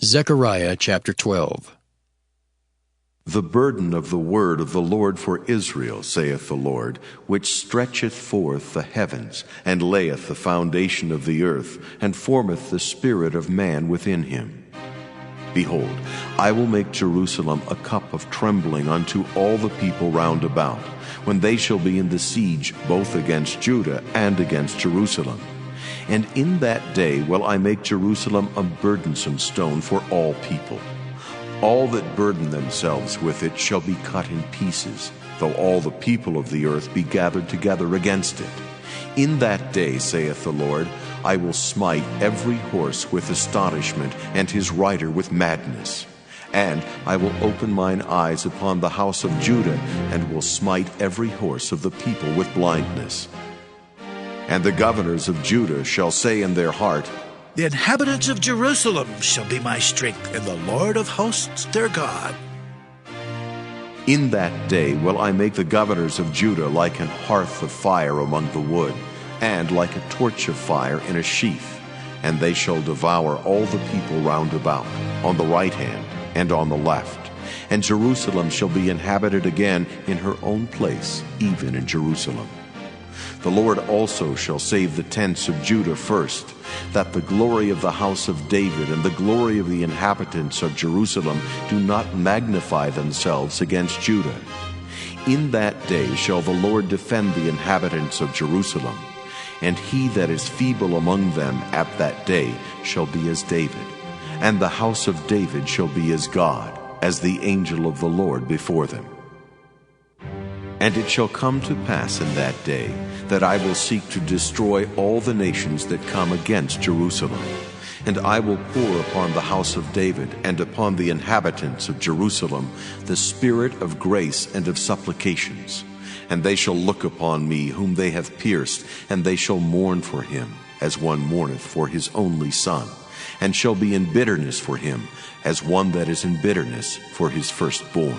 Zechariah chapter 12. The burden of the word of the Lord for Israel, saith the Lord, which stretcheth forth the heavens, and layeth the foundation of the earth, and formeth the spirit of man within him. Behold, I will make Jerusalem a cup of trembling unto all the people round about, when they shall be in the siege both against Judah and against Jerusalem. And in that day will I make Jerusalem a burdensome stone for all people. All that burden themselves with it shall be cut in pieces, though all the people of the earth be gathered together against it. In that day, saith the Lord, I will smite every horse with astonishment, and his rider with madness. And I will open mine eyes upon the house of Judah, and will smite every horse of the people with blindness. And the governors of Judah shall say in their heart, The inhabitants of Jerusalem shall be my strength, and the Lord of hosts their God. In that day will I make the governors of Judah like an hearth of fire among the wood, and like a torch of fire in a sheath, and they shall devour all the people round about, on the right hand and on the left. And Jerusalem shall be inhabited again in her own place, even in Jerusalem. The Lord also shall save the tents of Judah first, that the glory of the house of David and the glory of the inhabitants of Jerusalem do not magnify themselves against Judah. In that day shall the Lord defend the inhabitants of Jerusalem, and he that is feeble among them at that day shall be as David, and the house of David shall be as God, as the angel of the Lord before them. And it shall come to pass in that day that I will seek to destroy all the nations that come against Jerusalem. And I will pour upon the house of David and upon the inhabitants of Jerusalem the spirit of grace and of supplications. And they shall look upon me whom they have pierced, and they shall mourn for him, as one mourneth for his only son, and shall be in bitterness for him, as one that is in bitterness for his firstborn.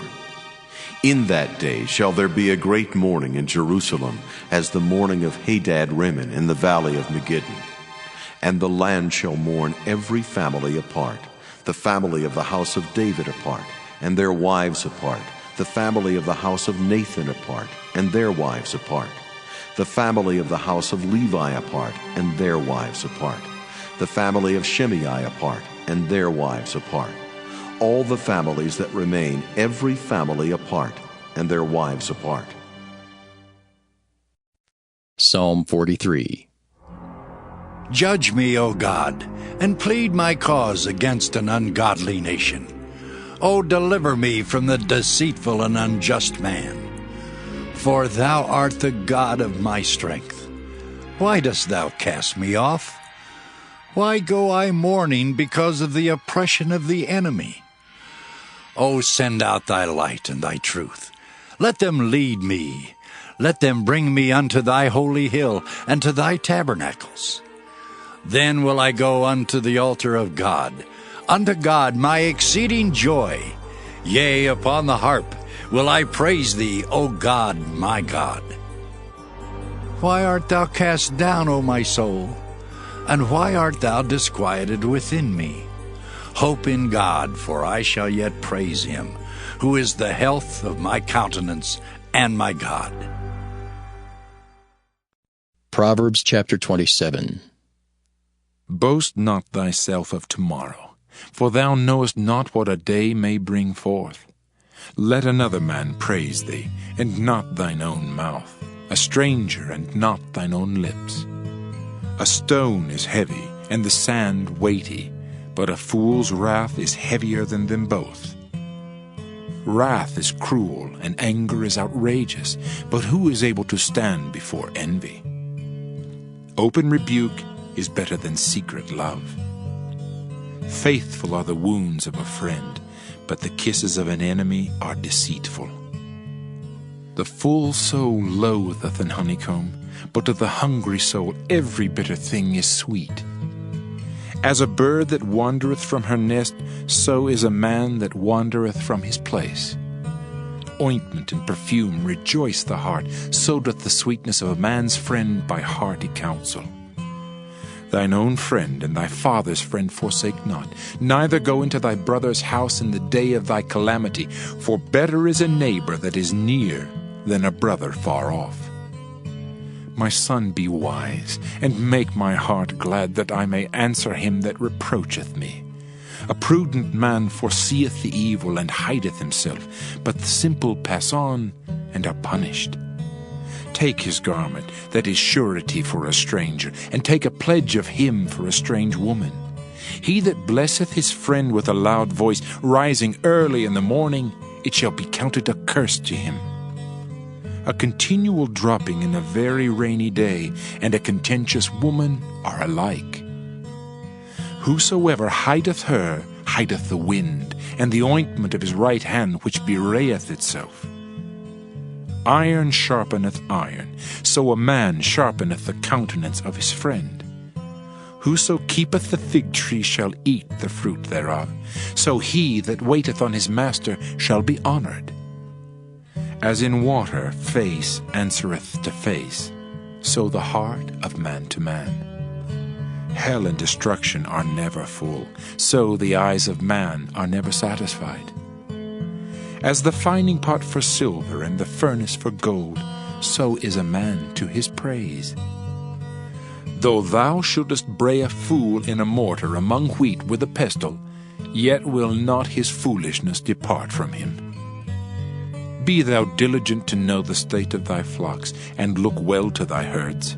In that day shall there be a great mourning in Jerusalem, as the mourning of Hadad-rimmon in the valley of Megiddon. And the land shall mourn every family apart, the family of the house of David apart, and their wives apart, the family of the house of Nathan apart, and their wives apart, the family of the house of Levi apart, and their wives apart, the family of Shimei apart, and their wives apart, all the families that remain, every family apart, and their wives apart. Psalm 43. Judge me, O God, and plead my cause against an ungodly nation. O deliver me from the deceitful and unjust man. For thou art the God of my strength. Why dost thou cast me off? Why go I mourning because of the oppression of the enemy? O send out thy light and thy truth. Let them lead me. Let them bring me unto thy holy hill and to thy tabernacles. Then will I go unto the altar of God, unto God my exceeding joy. Yea, upon the harp will I praise thee, O God, my God. Why art thou cast down, O my soul? And why art thou disquieted within me? Hope in God, for I shall yet praise him, who is the health of my countenance and my God. Proverbs chapter 27. Boast not thyself of tomorrow, for thou knowest not what a day may bring forth. Let another man praise thee, and not thine own mouth, a stranger, and not thine own lips. A stone is heavy, and the sand weighty, but a fool's wrath is heavier than them both. Wrath is cruel, and anger is outrageous, but who is able to stand before envy? Open rebuke is better than secret love. Faithful are the wounds of a friend, but the kisses of an enemy are deceitful. The full soul loatheth an honeycomb, but to the hungry soul every bitter thing is sweet. As a bird that wandereth from her nest, so is a man that wandereth from his place. Ointment and perfume rejoice the heart, so doth the sweetness of a man's friend by hearty counsel. Thine own friend and thy father's friend forsake not, neither go into thy brother's house in the day of thy calamity, for better is a neighbor that is near than a brother far off. My son, be wise, and make my heart glad, that I may answer him that reproacheth me. A prudent man foreseeth the evil, and hideth himself, but the simple pass on, and are punished. Take his garment, that is surety for a stranger, and take a pledge of him for a strange woman. He that blesseth his friend with a loud voice, rising early in the morning, it shall be counted a curse to him. A continual dropping in a very rainy day, and a contentious woman are alike. Whosoever hideth her, hideth the wind, and the ointment of his right hand which bewrayeth itself. Iron sharpeneth iron, so a man sharpeneth the countenance of his friend. Whoso keepeth the fig tree shall eat the fruit thereof, so he that waiteth on his master shall be honored. As in water face answereth to face, so the heart of man to man. Hell and destruction are never full, so the eyes of man are never satisfied. As the fining pot for silver and the furnace for gold, so is a man to his praise. Though thou shouldest bray a fool in a mortar among wheat with a pestle, yet will not his foolishness depart from him. Be thou diligent to know the state of thy flocks, and look well to thy herds.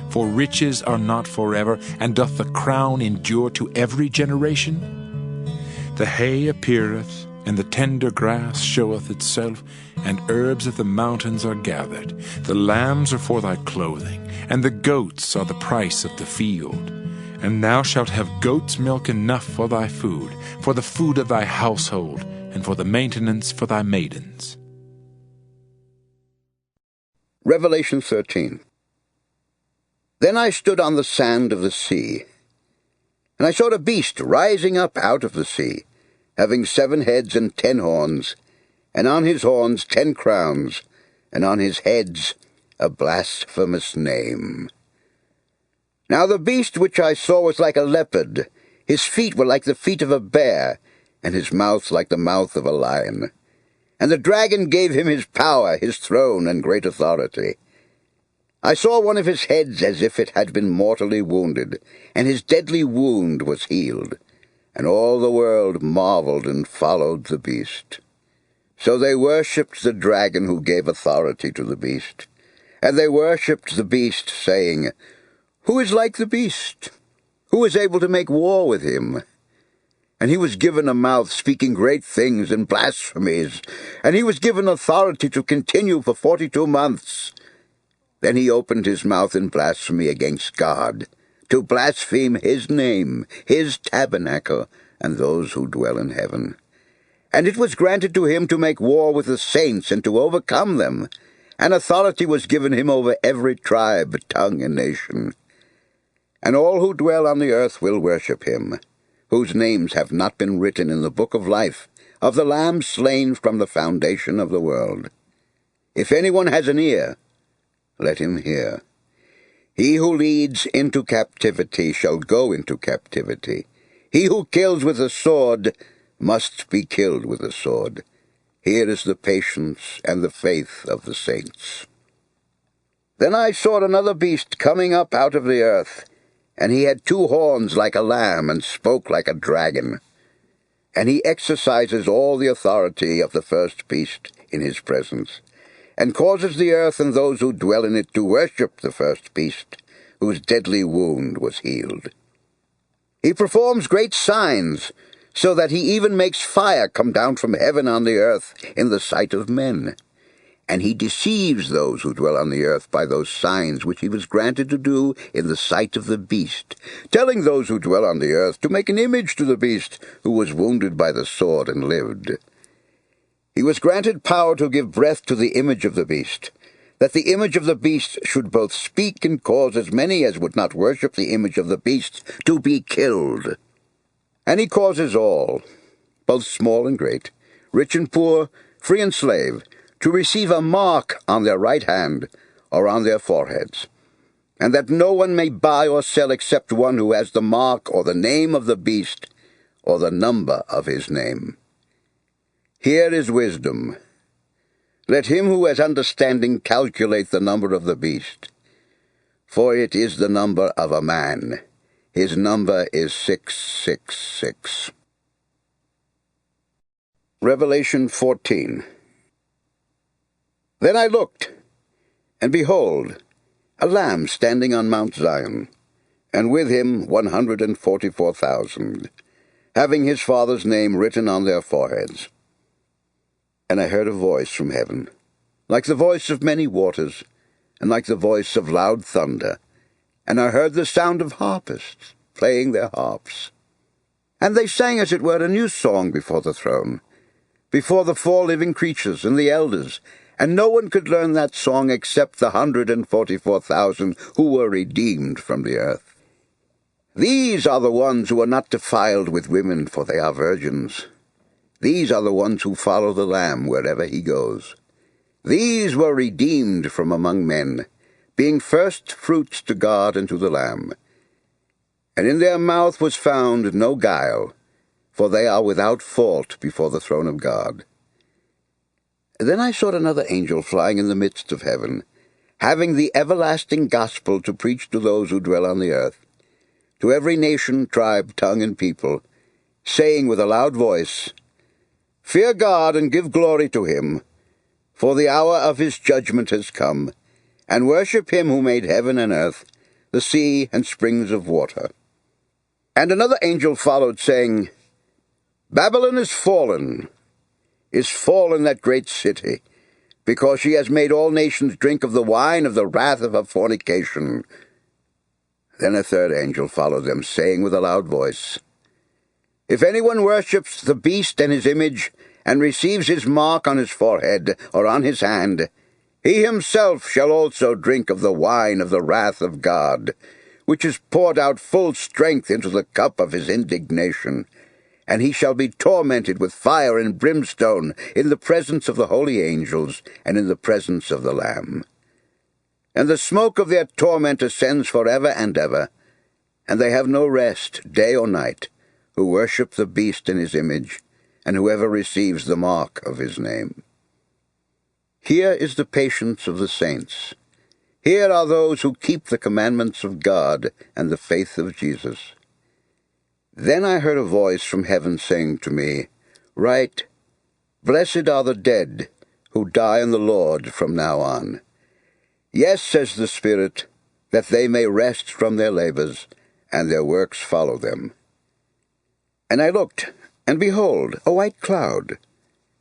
For riches are not forever, and doth the crown endure to every generation? The hay appeareth, and the tender grass showeth itself, and herbs of the mountains are gathered. The lambs are for thy clothing, and the goats are the price of the field. And thou shalt have goat's milk enough for thy food, for the food of thy household, and for the maintenance for thy maidens. Revelation 13. Then I stood on the sand of the sea, and I saw a beast rising up out of the sea, having 7 heads and 10 horns, and on his horns 10 crowns, and on his heads a blasphemous name. Now the beast which I saw was like a leopard, his feet were like the feet of a bear, and his mouth like the mouth of a lion. And the dragon gave him his power, his throne, and great authority. I saw one of his heads as if it had been mortally wounded, and his deadly wound was healed. And all the world marveled and followed the beast. So they worshipped the dragon who gave authority to the beast. And they worshipped the beast, saying, Who is like the beast? Who is able to make war with him? And he was given a mouth speaking great things and blasphemies, and he was given authority to continue for 42 months. Then he opened his mouth in blasphemy against God, to blaspheme his name, his tabernacle, and those who dwell in heaven. And it was granted to him to make war with the saints and to overcome them, and authority was given him over every tribe, tongue, and nation. And all who dwell on the earth will worship him, whose names have not been written in the book of life, of the Lamb slain from the foundation of the world. If anyone has an ear, let him hear. He who leads into captivity shall go into captivity. He who kills with a sword must be killed with a sword. Here is the patience and the faith of the saints. Then I saw another beast coming up out of the earth, and he had 2 horns like a lamb, and spoke like a dragon. And he exercises all the authority of the first beast in his presence, and causes the earth and those who dwell in it to worship the first beast, whose deadly wound was healed. He performs great signs, so that he even makes fire come down from heaven on the earth in the sight of men. And he deceives those who dwell on the earth by those signs which he was granted to do in the sight of the beast, telling those who dwell on the earth to make an image to the beast who was wounded by the sword and lived. He was granted power to give breath to the image of the beast, that the image of the beast should both speak and cause as many as would not worship the image of the beast to be killed. And he causes all, both small and great, rich and poor, free and slave, to receive a mark on their right hand or on their foreheads, and that no one may buy or sell except one who has the mark or the name of the beast or the number of his name. Here is wisdom. Let him who has understanding calculate the number of the beast, for it is the number of a man. His number is 666. Revelation 14. Then I looked, and behold, a Lamb standing on Mount Zion, and with him 144,000, having his Father's name written on their foreheads. And I heard a voice from heaven, like the voice of many waters, and like the voice of loud thunder. And I heard the sound of harpists playing their harps. And they sang as it were a new song before the throne, before the 4 living creatures and the elders. And no one could learn that song except the 144,000 who were redeemed from the earth. These are the ones who are not defiled with women, for they are virgins. These are the ones who follow the Lamb wherever he goes. These were redeemed from among men, being first fruits to God and to the Lamb. And in their mouth was found no guile, for they are without fault before the throne of God. Then I saw another angel flying in the midst of heaven, having the everlasting gospel to preach to those who dwell on the earth, to every nation, tribe, tongue, and people, saying with a loud voice, Fear God and give glory to him, for the hour of his judgment has come, and worship him who made heaven and earth, the sea and springs of water. And another angel followed, saying, Babylon is fallen that great city, because she has made all nations drink of the wine of the wrath of her fornication. Then a third angel followed them, saying with a loud voice, If anyone worships the beast and his image, and receives his mark on his forehead or on his hand, he himself shall also drink of the wine of the wrath of God, which is poured out full strength into the cup of his indignation. And he shall be tormented with fire and brimstone in the presence of the holy angels and in the presence of the Lamb. And the smoke of their torment ascends forever and ever, and they have no rest day or night, who worship the beast in his image, and whoever receives the mark of his name. Here is the patience of the saints. Here are those who keep the commandments of God and the faith of Jesus. Then I heard a voice from heaven saying to me, Write, Blessed are the dead who die in the Lord from now on. Yes, says the Spirit, that they may rest from their labors, and their works follow them. And I looked, and behold, a white cloud,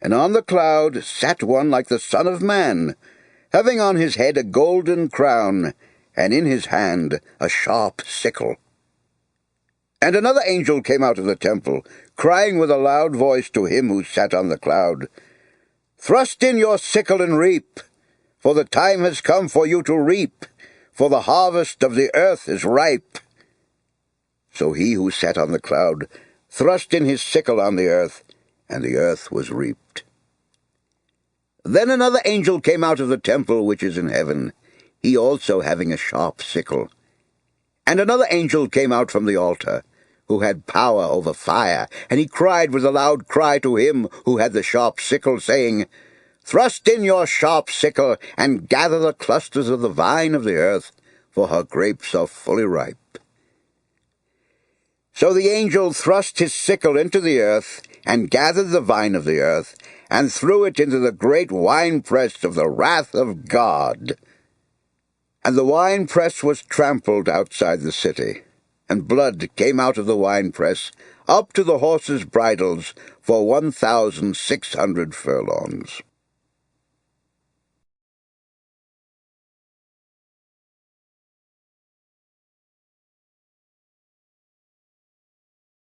and on the cloud sat one like the Son of Man, having on his head a golden crown, and in his hand a sharp sickle. And another angel came out of the temple, crying with a loud voice to him who sat on the cloud, Thrust in your sickle and reap, for the time has come for you to reap, for the harvest of the earth is ripe. So he who sat on the cloud thrust in his sickle on the earth, and the earth was reaped. Then another angel came out of the temple which is in heaven, he also having a sharp sickle. And another angel came out from the altar, who had power over fire, and he cried with a loud cry to him who had the sharp sickle, saying, Thrust in your sharp sickle, and gather the clusters of the vine of the earth, for her grapes are fully ripe. So the angel thrust his sickle into the earth, and gathered the vine of the earth, and threw it into the great winepress of the wrath of God. And the winepress was trampled outside the city, and blood came out of the winepress up to the horses' bridles for 1,600 furlongs.